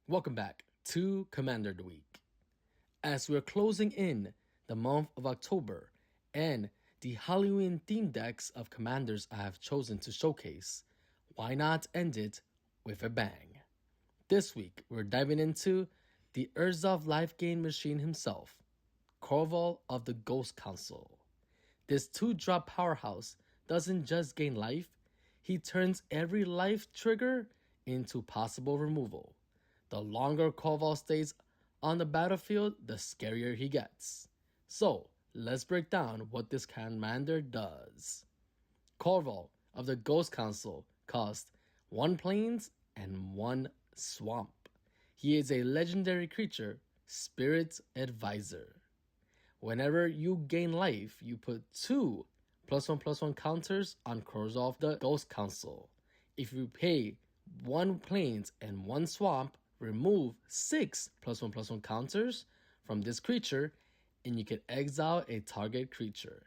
Welcome back to Commander of the Week. As we're closing in the month of October and the Halloween themed decks of commanders I have chosen to showcase, why not end it with a bang? This week, we're diving into the Orzhov Lifegain machine himself, Karlov of the Ghost Council. This 2-drop powerhouse doesn't just gain life, he turns every life trigger into possible removal. The longer Karlov stays on the battlefield, the scarier he gets. So, let's break down what this commander does. Karlov of the Ghost Council costs 1 plains and 1 swamp. He is a legendary creature, Spirit Advisor. Whenever you gain life, you put 2 +1/+1 counters on Karlov the Ghost Council. If you pay 1 plains and 1 swamp, remove 6 +1/+1 counters from this creature, and you can exile a target creature.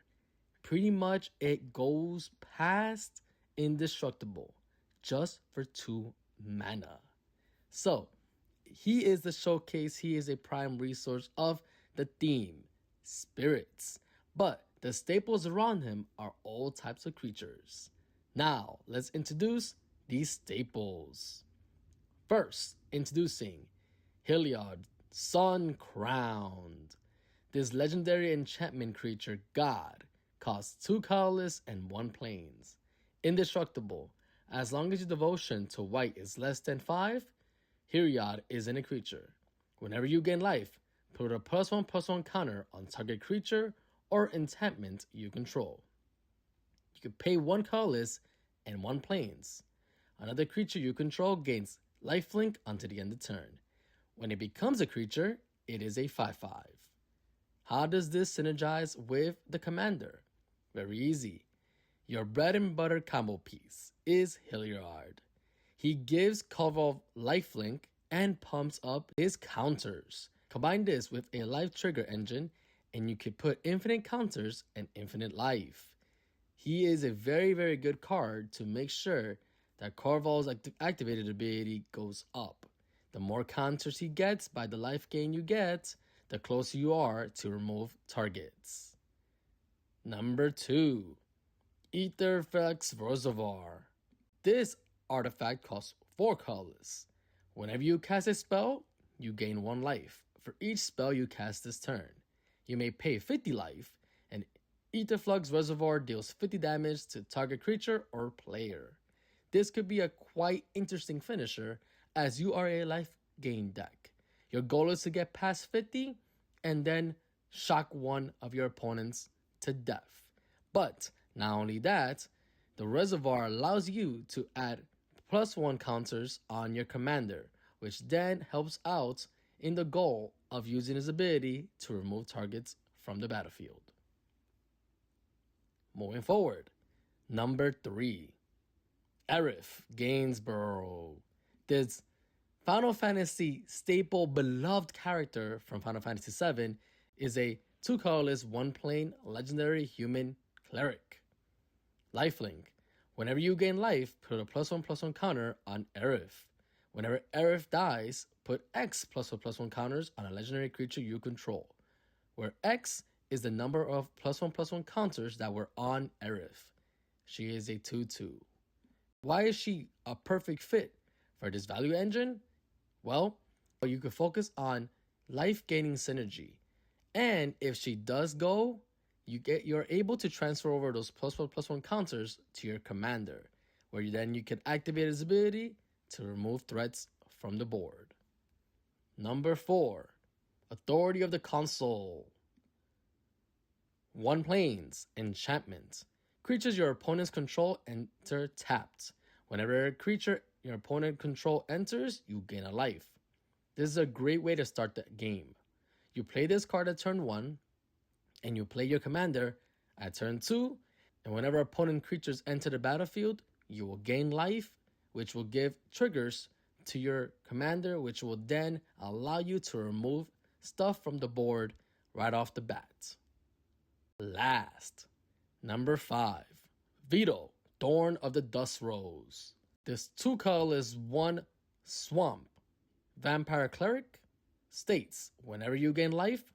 Pretty much it goes past indestructible, just for 2 mana. So, he is the showcase, he is a prime resource of the theme, spirits. But the staples around him are all types of creatures. Now, let's introduce these staples. First, introducing Heliod, Sun Crowned. This legendary enchantment creature, God, costs 2 colorless and 1 plains. Indestructible. As long as your devotion to white is less than 5, Heliod isn't a creature. Whenever you gain life, put a +1/+1 counter on target creature or enchantment you control. You can pay 1 colorless and 1 plains. Another creature you control gains lifelink until the end of turn. When it becomes a creature, it is a 5/5. How does this synergize with the commander? Very easy. Your bread and butter combo piece is Heliod. He gives Karlov lifelink and pumps up his counters. Combine this with a life trigger engine and you can put infinite counters and infinite life. He is a very, very good card to make sure that Karlov's activated ability goes up. The more counters he gets by the life gain you get, the closer you are to remove targets. Number 2, Aetherflux Reservoir. This artifact costs 4 colorless. Whenever you cast a spell, you gain 1 life for each spell you cast this turn. You may pay 50 life, and Aetherflux Reservoir deals 50 damage to target creature or player. This could be a quite interesting finisher as you are a life gain deck. Your goal is to get past 50 and then shock one of your opponents to death. But not only that, the reservoir allows you to add +1 counters on your commander, which then helps out in the goal of using his ability to remove targets from the battlefield. Moving forward, number 3, Aerith Gainsborough. This Final Fantasy staple beloved character from Final Fantasy VII is a 2 colorless, 1 plain legendary human cleric. Lifelink. Whenever you gain life, put a +1/+1 counter on Aerith. Whenever Aerith dies, put X +1/+1 counters on a legendary creature you control, where X is the number of +1/+1 counters that were on Aerith. She is a 2/2. Why is she a perfect fit for this value engine? Well, you could focus on life gaining synergy. And if she does go, you're able to transfer over those +1/+1 counters to your commander, where you can activate his ability to remove threats from the board. Number 4, Authority of the Consul. 1 plains, enchantment. Creatures your opponents control enter tapped. Whenever a creature your opponent control enters, you gain a life. This is a great way to start the game. You play this card at turn 1, and you play your commander at turn 2, and whenever opponent creatures enter the battlefield, you will gain life, which will give triggers to your commander, which will then allow you to remove stuff from the board right off the bat. Last, number 5, Vito, Thorn of the Dusk Rose. This 2 colorless 1 swamp. Vampire Cleric states whenever you gain life,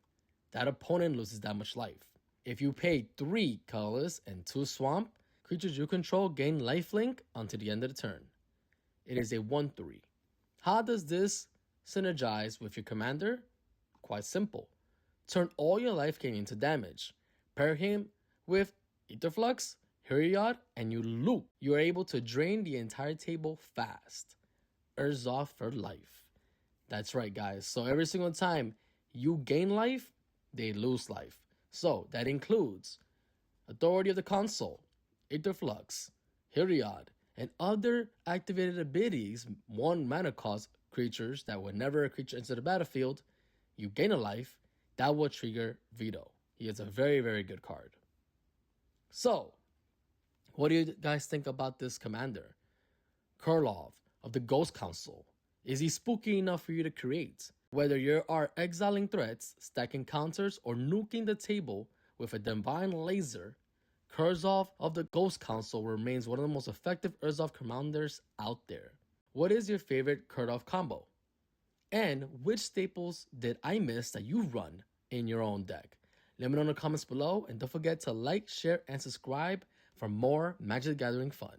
that opponent loses that much life. If you pay 3 colorless and 2 swamp, creatures you control gain lifelink until the end of the turn. It is a 1/3. How does this synergize with your commander? Quite simple. Turn all your life gain into damage. Pair him with Aetherflux, Heliod, and you loop. You are able to drain the entire table fast. Orzhov for life. That's right, guys. So every single time you gain life, they lose life. So that includes Authority of the Consul, Aetherflux, Heliod, and other activated abilities, 1 mana cost creatures that whenever a creature enters the battlefield, you gain a life, that will trigger Vito. He is a very, very good card. So, what do you guys think about this commander? Karlov of the Ghost Council. Is he spooky enough for you to create? Whether you are exiling threats, stacking counters, or nuking the table with a divine laser, Karlov of the Ghost Council remains one of the most effective Orzhov commanders out there. What is your favorite Karlov combo? And which staples did I miss that you run in your own deck? Let me know in the comments below, and don't forget to like, share, and subscribe for more Magic the Gathering fun.